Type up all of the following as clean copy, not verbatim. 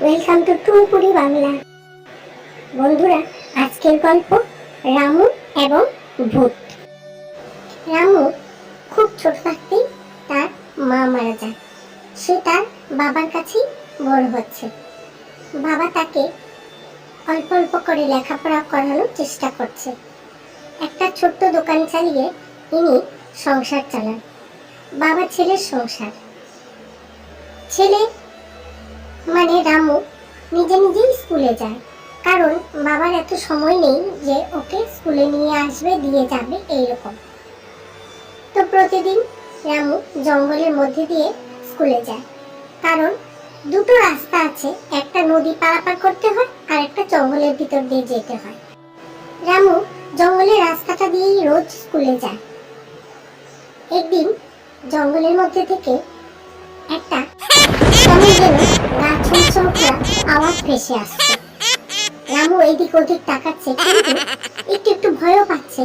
Welcome to টুনপুরি Bangla. বন্ধুরা, আজকের গল্প রামু এবং ভূত। রামু খুব ছোট থাকতেই তার মা মারা যায়। সে তার বাবার কাছেই বড় হচ্ছে। বাবা তাকে অল্প অল্প করে লেখাপড়া করানোর চেষ্টা করছে। একটা ছোট্ট দোকান চালিয়ে ইনি সংসার চালান। বাবা ছেলের সংসার। ছেলে মানে রামু নিজে নিজেই স্কুলে যায়, কারণ বাবার এত সময় নেই যে ওকে স্কুলে নিয়ে আসবে দিয়ে যাবে এইরকম। তো প্রতিদিন রামু জঙ্গলের মধ্যে দিয়ে স্কুলে যায়, কারণ দুটো রাস্তা আছে, একটা নদী পারাপার করতে হয় আর একটা জঙ্গলের ভিতর দিয়ে যেতে হয়। রামু জঙ্গলের রাস্তাটা দিয়েই রোজ স্কুলে যায়। একদিন জঙ্গলের মধ্যে থেকে একটা আওয়াজ ভেসে আসছে। রামু এদিক ওদিক তাকাচ্ছে, কিন্তু একটু একটু ভয়ও পাচ্ছে,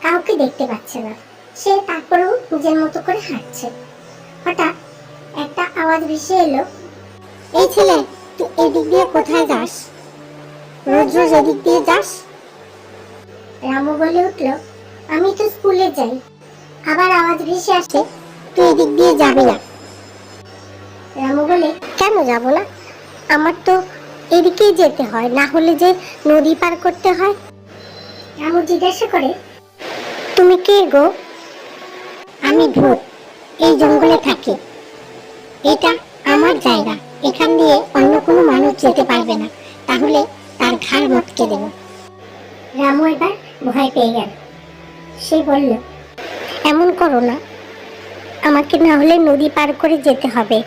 কাউকে দেখতে পাচ্ছে না। সে তারপরেও নিজের মতো করে হাঁটছে। হঠাৎ একটা আওয়াজ ভেসে এলো, এই ছেলে, তুই এদিক দিয়ে কোথায় যাস? রোজ রোজ এদিক দিয়ে যাস? রামু বলে উঠল, আমি তো স্কুলে যাই। আবার আওয়াজ ভেসে আসে, তুই এদিক দিয়ে যাবি না। রামু বলে, কেন যাব না? আমার তো এদিকেই যেতে হয়, না হলে যে নদী পার করতে হয়। রামু জিজ্ঞাসা করে, তুমি কে গো? আমি ভূত, এই জঙ্গলে থাকি। এটা আমার জায়গা, এখান দিয়ে অন্য কোনো মানুষ যেতে পারবে না, তাহলে তার ঘাড় মটকে দেব। রামু এবার ভয় পেয়ে গেল। সে বলল, এমন করো না, আমাকে না হলে নদী পার করে যেতে হবে।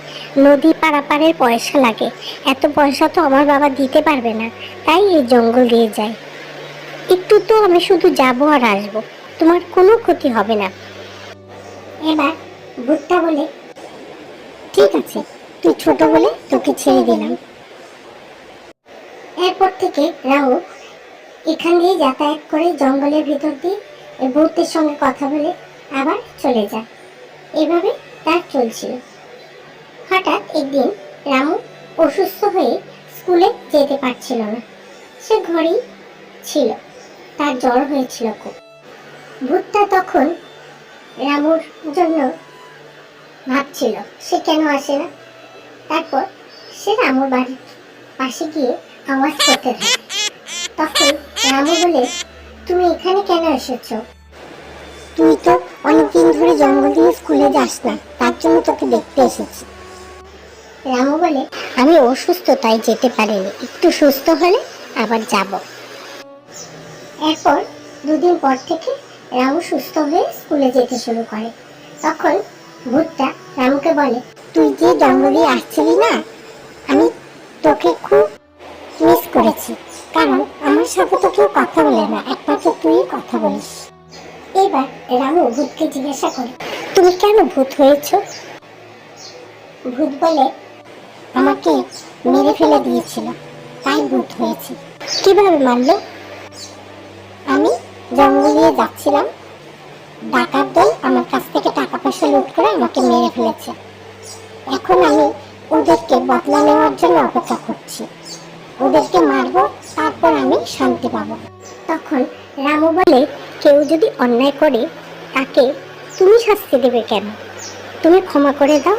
নদী পারাপারের পয়সা লাগে, এত পয়সা তো আমার বাবা দিতে পারবে না, তাই এই জঙ্গল দিয়ে যাই। একটু তো আমি শুধু যাব আর আসবো, তোমার কোনো ক্ষতি হবে না। এবার ভূতটা বলে, ঠিক আছে, তুই ছোট বলে তোকে ছেড়ে দিলাম। এরপর থেকে রামু এখান দিয়ে যাতায়াত করে জঙ্গলের ভিতর দিয়ে ভূতের সঙ্গে কথা বলে আবার চলে যায়। এভাবে তার চলছিল। হঠাৎ একদিন রামু অসুস্থ হয়ে স্কুলে যেতে পারছিল না। সে ঘরেই ছিল, তার জ্বর হয়েছিল খুব। ভূতটা তখন রামুর জন্য ভাবছিল সে কেন আসে না। তারপর সে রামুর বাড়ির পাশে গিয়ে আওয়াজ করতে থাকে। তখন রামু বলে, তুমি এখানে কেন এসেছো? তুই তো অনেকদিন ধরে জঙ্গল দিয়ে স্কুলে যাস না, তার জন্য তোকে দেখতে এসেছি। রামু বলে, আমি অসুস্থ তাই যেতে পারিনি, একটু সুস্থ হলে আবার যাব। এরপর দুদিন পর থেকে রামু সুস্থ হয়ে স্কুলে যেতে শুরু করে। তখন ভূতটা রামুকে বলে, তুই যে জঙ্গলে আসছিলি না, আমি তোকে খুব মিস করেছি, কারণ আমার সাথে তো কেউ কথা বলে না, একমাত্র তুই কথা বলিস। এবার রামু ভূতকে জিজ্ঞাসা করে, তুমি কেন ভূত হয়েছ? ভূত বলে, আমাকে মেরে ফেলে দিয়েছিল, তাই ভূত হয়েছে। কিভাবে মারলো? আমি জঙ্গল দিয়ে যাচ্ছিলাম, ডাকাত দল আমার কাছ থেকে টাকা পয়সা লুট করে আমাকে মেরে ফেলেছে। এখন আমি ওদেরকে বদলা নেওয়ার জন্য অপেক্ষা করছি। ওদেরকে মারবো, তারপর আমি শান্তি পাবো। তখন রামু বলে, কেউ যদি অন্যায় করে তাকে তুমি শাস্তি দেবে কেন? তুমি ক্ষমা করে দাও,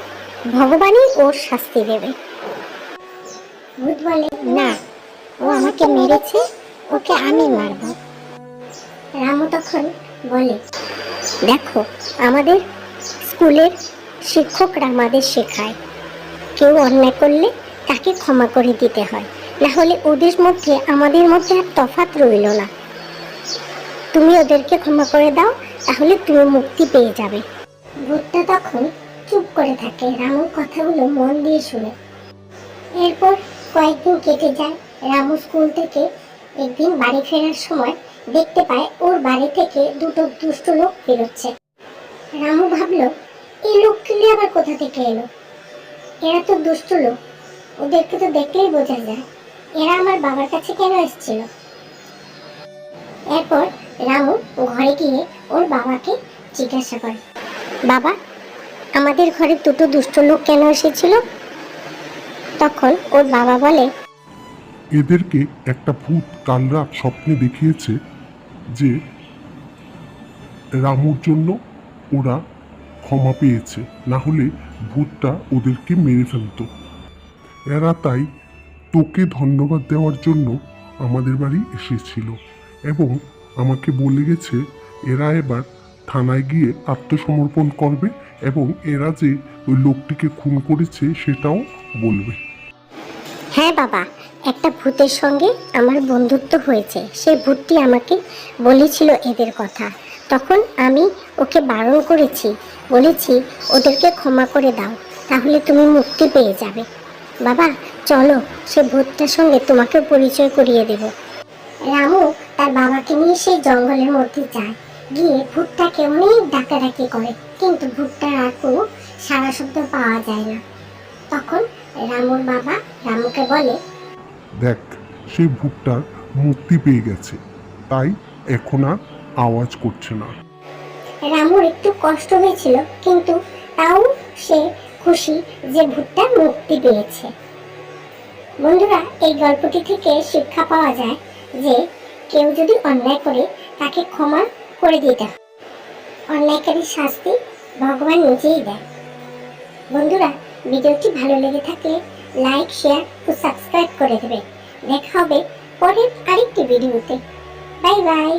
ভগবানই ওর শাস্তি দেবে। ভূত বলে, না, ও আমাকে মেরেছে, ওকে আমি মারব। রামু তখন বলে, দেখো, আমাদের স্কুলের শিক্ষকরা আমাদের শেখায় কেউ অন্যায় করলে তাকে ক্ষমা করে দিতে হয়, না হলে ওদের মধ্যে আমাদের মধ্যে আর তফাৎ রইল না। তুমি ওদেরকে ক্ষমা করে দাও, তাহলে তুমি মুক্তি পেয়ে যাবে। ভূতটা তখন চুপ করে থাকে, রামুর কথাগুলো মন দিয়ে শুনে। এরপর কয়েকদিন কেটে যায়। রামু স্কুল থেকে একদিন বাড়ি ফেরার সময় দেখতে পায় ওর বাড়ি থেকে দুটো দুষ্ট লোক বেরোচ্ছে। রামু ভাবলো, এই লোকগুলি আবার কোথা থেকে এলো? এরা তো দুষ্ট লোক, ওদেরকে তো দেখলেই বোঝা যায়। এরা আমার বাবার কাছে কেন এসেছিল? এরপর রামু ঘরে গিয়ে ওর বাবাকে জিজ্ঞাসা করে, বাবা, আমাদের ঘরে দুটো দুষ্ট লোক কেন এসেছিল? তখন ওর বাবা বলে, এদেরকে একটা ভূত কাল রাত স্বপ্নে দেখিয়েছে যে রামুর জন্য ওরা ক্ষমা পেয়েছে, না হলে ভূতটা ওদেরকে মেরে ফেলতো। এরা তাই তোকে ধন্যবাদ দেওয়ার জন্য আমাদের বাড়ি এসেছিল এবং আমাকে বলে গেছে এরা এবার থানায় গিয়ে আত্মসমর্পণ করবে এবং এরা যে ওই লোকটিকে খুন করেছে সেটাও বলবে। হ্যাঁ বাবা, একটা ভূতের সঙ্গে আমার বন্ধুত্ব হয়েছে। সেই ভূতটি আমাকে বলেছিল এদের কথা। তখন আমি ওকে বারণ করেছি, বলেছি ওদেরকে ক্ষমা করে দাও, তাহলে তুমি মুক্তি পেয়ে যাবে। বাবা চলো, সে ভূতটার সঙ্গে তোমাকেও পরিচয় করিয়ে দেব। রামু তার বাবাকে নিয়ে সেই জঙ্গলের মধ্যে যায়। গিয়ে ভূতটাকে অনেক ডাকাডাকি করে, কিন্তু ভূতটার আর কোনো সাড়া শব্দ পাওয়া যায় না। তখন রামুর বাবা রামুকে বলে, দেখ, সেই ভূতটার মুক্তি পেয়ে গেছে, তাই এখন আর আওয়াজ করছে না। রামুর একটু কষ্ট হয়েছিল, কিন্তু তাও সে খুশি যে ভূতটা মুক্তি পেয়েছে। বন্ধুরা, এই গল্পটি থেকে শিক্ষা পাওয়া যায় যে কেউ যদি অন্যায় করে তাকে ক্ষমা করে দিতে হয়। অন্যায়কারীর শাস্তি ভগবান নিজেই দেয়। বন্ধুরা, ভিডিওটি ভালো লেগে থাকলে লাইক, শেয়ার ও সাবস্ক্রাইব করে দেবে। দেখা হবে পরের আরেকটি ভিডিওতে। Bye bye.